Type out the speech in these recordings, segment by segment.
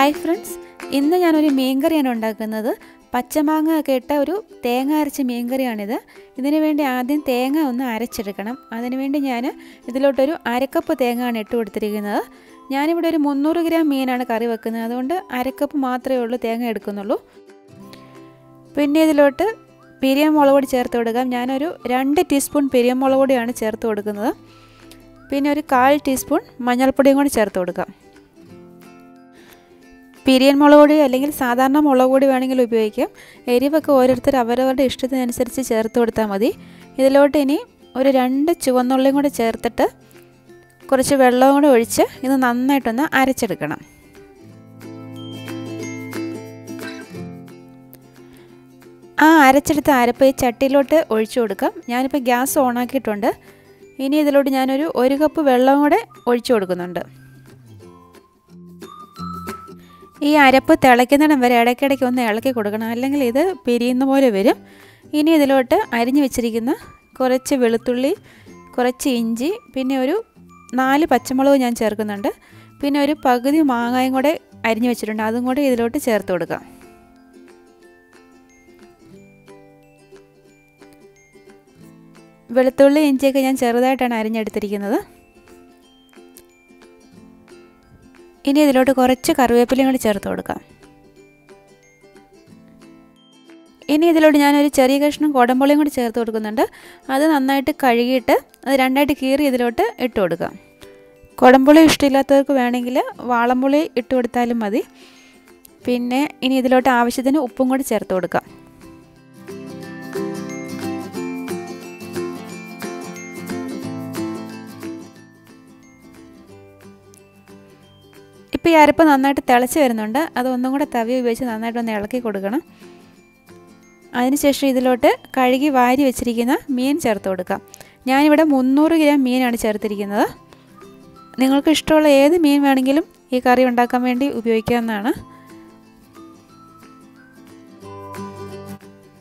Hi friends, ഇന്ന് ഞാനൊരു മീൻകറിയാണ് ഉണ്ടാക്കുന്നത്. പച്ചമാങ്ങ ഒക്കെ ഇട്ട ഒരു തേങ്ങ അരച്ച മീൻകറിയാണിത്. ഇതിനു വേണ്ടി ആദ്യം തേങ്ങ ഒന്ന് അരച്ചെടുക്കണം. അതിനുവേണ്ടി ഞാൻ ഇതിലോട്ടൊരു അരക്കപ്പ് തേങ്ങയാണ് ഇട്ട് കൊടുത്തിരിക്കുന്നത്. ഞാനിവിടെ ഒരു 300 ഗ്രാം മീനാണ് കറി വെക്കുന്നത്, അതുകൊണ്ട് അരക്കപ്പ് മാത്രമേ ഉള്ളൂ തേങ്ങ എടുക്കുന്നുള്ളൂ. പിന്നെ ഇതിലോട്ട് പിരിയമുളക് പൊടി ചേർത്ത് കൊടുക്കാം. ഞാനൊരു 2 ടീസ്പൂൺ പിരിയമുളക് പൊടിയാണ് ചേർത്ത് കൊടുക്കുന്നത്. പിന്നെ ഒരു 1/4 ടീസ്പൂൺ മഞ്ഞൾപ്പൊടിയും കൂടി ചേർത്ത് കൊടുക്കാം. പിരിയൻ മുളക് പൊടി അല്ലെങ്കിൽ സാധാരണ മുളക് പൊടി വേണമെങ്കിൽ ഉപയോഗിക്കാം. എരിവൊക്കെ ഓരോരുത്തർ അവരവരുടെ ഇഷ്ടത്തിനനുസരിച്ച് ചേർത്ത് കൊടുത്താൽ മതി. ഇതിലോട്ട് ഇനി ഒരു 2 ചുവന്നുള്ളിയും കൂടി ചേർത്തിട്ട് കുറച്ച് വെള്ളവും കൂടി ഒഴിച്ച് ഇത് നന്നായിട്ടൊന്ന് അരച്ചെടുക്കണം. ആ അരച്ചെടുത്ത അരപ്പ് ഈ ചട്ടിയിലോട്ട് ഒഴിച്ചു കൊടുക്കാം. ഞാനിപ്പോൾ ഗ്യാസ് ഓണാക്കിയിട്ടുണ്ട്. ഇനി ഇതിലോട്ട് ഞാനൊരു 1 കപ്പ് വെള്ളം കൂടെ ഒഴിച്ചു കൊടുക്കുന്നുണ്ട്. ഈ അരപ്പ് തിളയ്ക്കുന്നിടം വരെ ഇടയ്ക്കിടയ്ക്ക് ഒന്ന് ഇളക്കി കൊടുക്കണം, അല്ലെങ്കിൽ ഇത് പിരിയുന്ന പോലെ വരും. ഇനി ഇതിലോട്ട് അരിഞ്ഞു വെച്ചിരിക്കുന്ന കുറച്ച് വെളുത്തുള്ളി, കുറച്ച് ഇഞ്ചി, പിന്നെ ഒരു 4 പച്ചമുളക് ഞാൻ ചേർക്കുന്നുണ്ട്. പിന്നെ ഒരു പകുതി മാങ്ങയും കൂടെ അരിഞ്ഞു വെച്ചിട്ടുണ്ട്, അതും കൂടെ ഇതിലോട്ട് ചേർത്ത് കൊടുക്കാം. വെളുത്തുള്ളി ഇഞ്ചിയൊക്കെ ഞാൻ ചെറുതായിട്ടാണ് അരിഞ്ഞെടുത്തിരിക്കുന്നത്. ഇനി ഇതിലോട്ട് കുറച്ച് കറിവേപ്പിലയും കൂടി ചേർത്ത് കൊടുക്കാം. ഇനി ഇതിലോട്ട് ഞാനൊരു ചെറിയ കഷ്ണം കുടംപുളിയും കൂടി ചേർത്ത് കൊടുക്കുന്നുണ്ട്. അത് നന്നായിട്ട് കഴുകിയിട്ട് അത് 2ആയിട്ട് കീറി ഇതിലോട്ട് ഇട്ട് കൊടുക്കാം. കുടംപുളി ഇഷ്ടമില്ലാത്തവർക്ക് വേണമെങ്കിൽ വാളംപുളി ഇട്ട് കൊടുത്താലും മതി. പിന്നെ ഇനി ഇതിലോട്ട് ആവശ്യത്തിന് ഉപ്പും കൂടി ചേർത്ത് കൊടുക്കാം. ഇപ്പോൾ ഈ അരപ്പ് നന്നായിട്ട് തിളച്ച് വരുന്നുണ്ട്. അതൊന്നും കൂടെ തവി ഉപയോഗിച്ച് നന്നായിട്ടൊന്ന് ഇളക്കി കൊടുക്കണം. അതിനുശേഷം ഇതിലോട്ട് കഴുകി വാരി വെച്ചിരിക്കുന്ന മീൻ ചേർത്ത് കൊടുക്കാം. ഞാനിവിടെ 300 ഗ്രാം മീനാണ് ചേർത്തിരിക്കുന്നത്. നിങ്ങൾക്ക് ഇഷ്ടമുള്ള ഏത് മീൻ വേണമെങ്കിലും ഈ കറി ഉണ്ടാക്കാൻ വേണ്ടി ഉപയോഗിക്കാവുന്നതാണ്.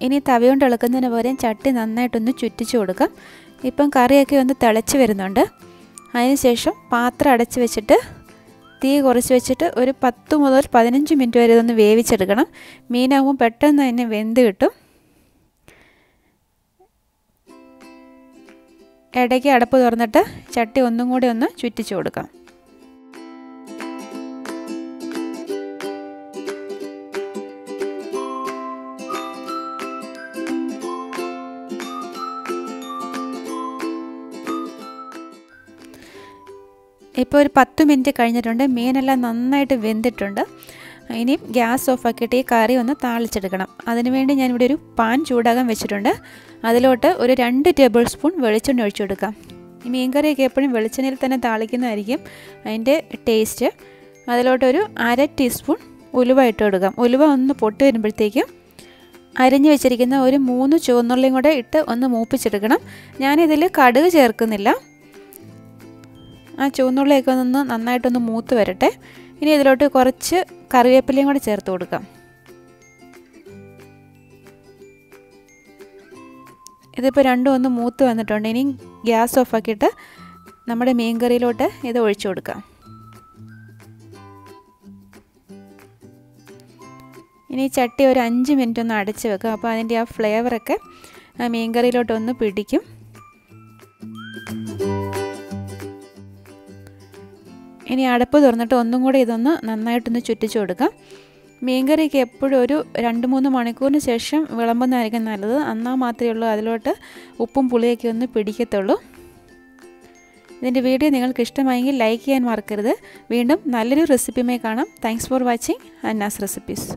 ഇനി തവി കൊണ്ട് ഇളക്കുന്നതിന് പകരം ചട്ടി നന്നായിട്ടൊന്ന് ചുറ്റിച്ച് കൊടുക്കാം. ഇപ്പം കറിയൊക്കെ ഒന്ന് തിളച്ച് വരുന്നുണ്ട്. അതിനുശേഷം പാത്രം അടച്ച് വെച്ചിട്ട് തീ കുറച്ച് വെച്ചിട്ട് ഒരു 10 മുതൽ 15 മിനിറ്റ് വരെ ഇതൊന്ന് വേവിച്ചെടുക്കണം. മീനാകുമ്പോൾ പെട്ടെന്ന് തന്നെ വെന്ത് കിട്ടും. ഇടയ്ക്ക് അടപ്പ് തുറന്നിട്ട് ചട്ടി ഒന്നും കൂടി ഒന്ന് ചുറ്റിച്ച് കൊടുക്കാം. ഇപ്പോൾ ഒരു 10 മിനിറ്റ് കഴിഞ്ഞിട്ടുണ്ട്. മീനെല്ലാം നന്നായിട്ട് വെന്തിട്ടുണ്ട്. ഇനി ഗ്യാസ് ഓഫാക്കിയിട്ട് ഈ കറി ഒന്ന് താളിച്ചെടുക്കണം. അതിനുവേണ്ടി ഞാനിവിടെ ഒരു പാൻ ചൂടാകാൻ വെച്ചിട്ടുണ്ട്. അതിലോട്ട് ഒരു 2 ടേബിൾ സ്പൂൺ വെളിച്ചെണ്ണ ഒഴിച്ചു കൊടുക്കാം. ഈ മീൻ കറിയൊക്കെ എപ്പോഴും വെളിച്ചെണ്ണയിൽ തന്നെ താളിക്കുന്നതായിരിക്കും അതിൻ്റെ ടേസ്റ്റ്. അതിലോട്ടൊരു 1/2 ടീസ്പൂൺ ഉലുവ ഇട്ട് കൊടുക്കാം. ഉലുവ ഒന്ന് പൊട്ടി വരുമ്പോഴത്തേക്കും അരിഞ്ഞു വെച്ചിരിക്കുന്ന ഒരു 3 ചുവന്നുള്ളിയും കൂടെ ഇട്ട് ഒന്ന് മൂപ്പിച്ചെടുക്കണം. ഞാനിതിൽ കടുക് ചേർക്കുന്നില്ല. ആ ചുവന്നുള്ളിയൊക്കെ ഒന്ന് നന്നായിട്ടൊന്ന് മൂത്ത് വരട്ടെ. ഇനി ഇതിലോട്ട് കുറച്ച് കറിവേപ്പിലയും കൂടി ചേർത്ത് കൊടുക്കാം. ഇതിപ്പോൾ രണ്ടും ഒന്ന് മൂത്ത് വന്നിട്ടുണ്ട്. ഇനി ഗ്യാസ് ഓഫാക്കിയിട്ട് നമ്മുടെ മീൻ കറിയിലോട്ട് ഇത് ഒഴിച്ചു കൊടുക്കാം. ഇനി ചട്ടി ഒരു 5 മിനിറ്റ് ഒന്ന് അടച്ച് വെക്കാം. അപ്പോൾ അതിൻ്റെ ആ ഫ്ലേവറൊക്കെ മീൻ കറിയിലോട്ടൊന്ന് പിടിക്കും. ഇനി അടപ്പ് തുറന്നിട്ട് ഒന്നും കൂടി ഇതൊന്ന് നന്നായിട്ടൊന്ന് ചുറ്റിച്ച് കൊടുക്കാം. മീൻകറിക്ക് എപ്പോഴും ഒരു 2-3 മണിക്കൂറിന് ശേഷം വിളമ്പുന്നതായിരിക്കും നല്ലത്. എന്നാൽ മാത്രമേ ഉള്ളൂ അതിലോട്ട് ഉപ്പും പുളിയൊക്കെ ഒന്ന് പിടിക്കത്തുള്ളൂ. ഇതിൻ്റെ വീഡിയോ നിങ്ങൾക്ക് ഇഷ്ടമായെങ്കിൽ ലൈക്ക് ചെയ്യാൻ മറക്കരുത്. വീണ്ടും നല്ലൊരു റെസിപ്പിയുമായി കാണാം. Thanks for watching Anna's recipes.